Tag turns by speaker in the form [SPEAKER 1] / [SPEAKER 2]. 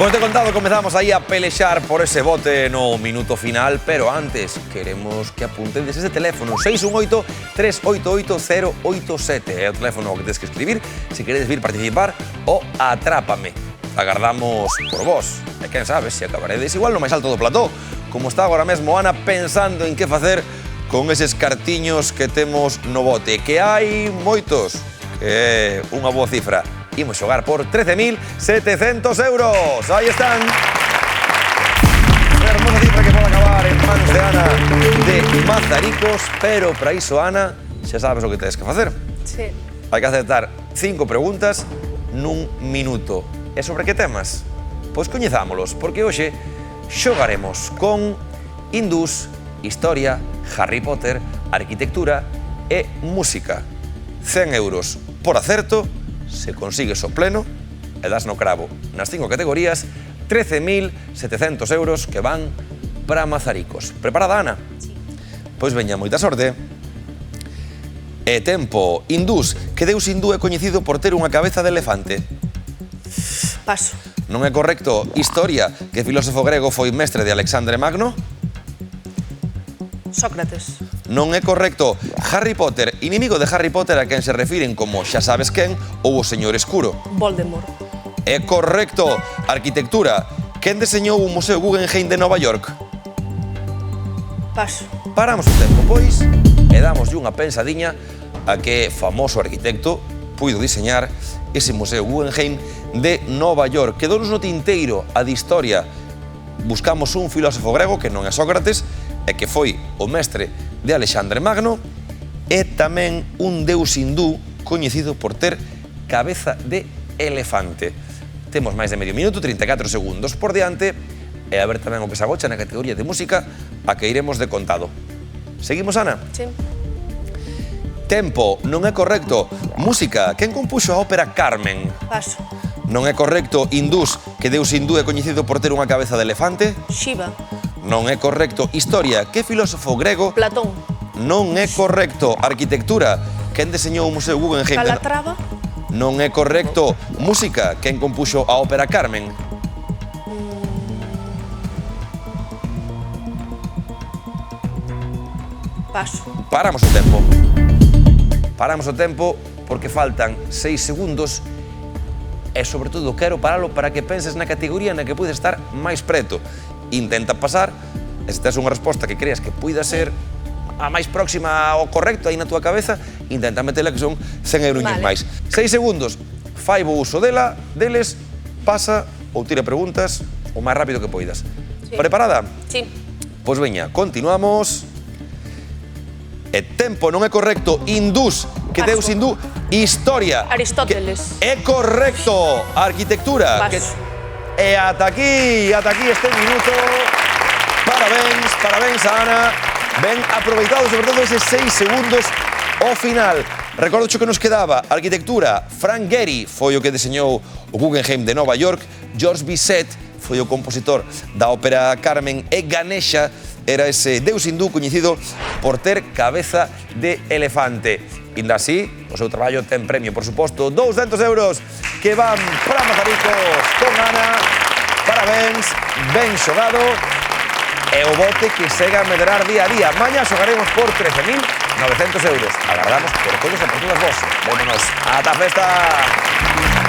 [SPEAKER 1] Pois de contado, comezamos aí a pelexar por ese bote no minuto final, pero antes queremos que apuntedes ese teléfono 618-388-087. É o teléfono que tens que escribir se queredes vir participar o Atrápame. Agardamos por vos. E quen sabe se acabaredes igual no máis alto do plató, como está agora mesmo Ana pensando en que facer con eses cartiños que temos no bote, que hai moitos, que é unha boa cifra. Imos xogar por 13.700 euros. Aí están. Unha hermosa cifra que pode acabar en manos de Ana de Mazaricos, pero para iso, Ana, xa sabes o que tens que facer.
[SPEAKER 2] Sí.
[SPEAKER 1] Hai que acertar 5 preguntas nun minuto. E sobre que temas? Pois coñezámolos, porque hoxe xogaremos con hindús, historia, Harry Potter, arquitectura e música. 100 euros por acerto. Se consigues o pleno e das no cravo nas 5 categorías, 13.700 euros que van para Mazaricos. Preparada, Ana?
[SPEAKER 2] Sí.
[SPEAKER 1] Pois veña, moita sorte. E tempo. Hindús. Que deus hindú é coñecido por ter unha cabeza de elefante?
[SPEAKER 2] Paso.
[SPEAKER 1] Non é correcto. Historia. Que filósofo grego foi mestre de Alexandre Magno?
[SPEAKER 2] Sócrates.
[SPEAKER 1] Non é correcto. Harry Potter, inimigo de Harry Potter a quen se refiren como xa sabes quen ou o Señor Escuro.
[SPEAKER 2] Voldemort.
[SPEAKER 1] É correcto. Arquitectura. Quen deseñou o Museo Guggenheim de Nova York?
[SPEAKER 2] Paso.
[SPEAKER 1] Paramos o tempo, pois, e damoslle unha pensadiña a que famoso arquitecto puido diseñar ese Museo Guggenheim de Nova York. Quedounos no tinteiro a de historia. Buscamos un filósofo grego que non é Sócrates e que foi o mestre de Alexandre Magno e tamén un deus hindú coñecido por ter cabeza de elefante. Temos máis de medio minuto, 34 segundos por diante e a ver tamén o que se agocha na categoría de música a que iremos de contado. Seguimos, Ana?
[SPEAKER 2] Sí.
[SPEAKER 1] Tempo, non é correcto. Música, quen compuxo a ópera Carmen?
[SPEAKER 2] Paso.
[SPEAKER 1] Non é correcto. Hindús, que deus hindú é coñecido por ter unha cabeza de elefante?
[SPEAKER 2] Shiva.
[SPEAKER 1] Non é correcto. Historia, que filósofo grego?
[SPEAKER 2] Platón.
[SPEAKER 1] Non é correcto. Arquitectura, quen deseñou o Museo Guggenheim?
[SPEAKER 2] Calatrava.
[SPEAKER 1] Non é correcto. Música, quen compuxo a ópera Carmen?
[SPEAKER 2] Paso.
[SPEAKER 1] Paramos o tempo. Paramos o tempo porque faltan 6 segundos e, sobre todo, quero paralo para que penses na categoría na que podes estar máis preto. Intenta pasar, e se tes unha resposta que creas que poida ser a máis próxima ao correcto aí na túa cabeza, intenta metela que son 100 euros máis. 6 segundos, fai bo uso deles, pasa ou tira preguntas o máis rápido que poidas.
[SPEAKER 2] Sí.
[SPEAKER 1] Preparada?
[SPEAKER 2] Sí.
[SPEAKER 1] Pois veña, continuamos. E tempo, non é correcto. Hindús, que deus hindú? Historia.
[SPEAKER 2] Aristóteles.
[SPEAKER 1] É correcto. Arquitectura.
[SPEAKER 2] Paso.
[SPEAKER 1] E ata aquí este minuto. Parabéns a Ana. Ben aproveitado, sobre todo, eses 6 segundos ao final. Recordo que nos quedaba arquitectura. Frank Gehry foi o que deseñou o Guggenheim de Nova York. George Bizet foi o compositor da ópera Carmen e Ganesha era ese deus hindú coñecido por ter cabeza de elefante. Inda así, o seu traballo ten premio, por suposto, 200 euros que van para Mazaricos con Ana. Parabéns, ben xogado. E o bote que segue a medrar día a día. Mañá xogaremos por 13.900 euros. Agardamos por todos e por todas vos. Vémonos. Ata a festa!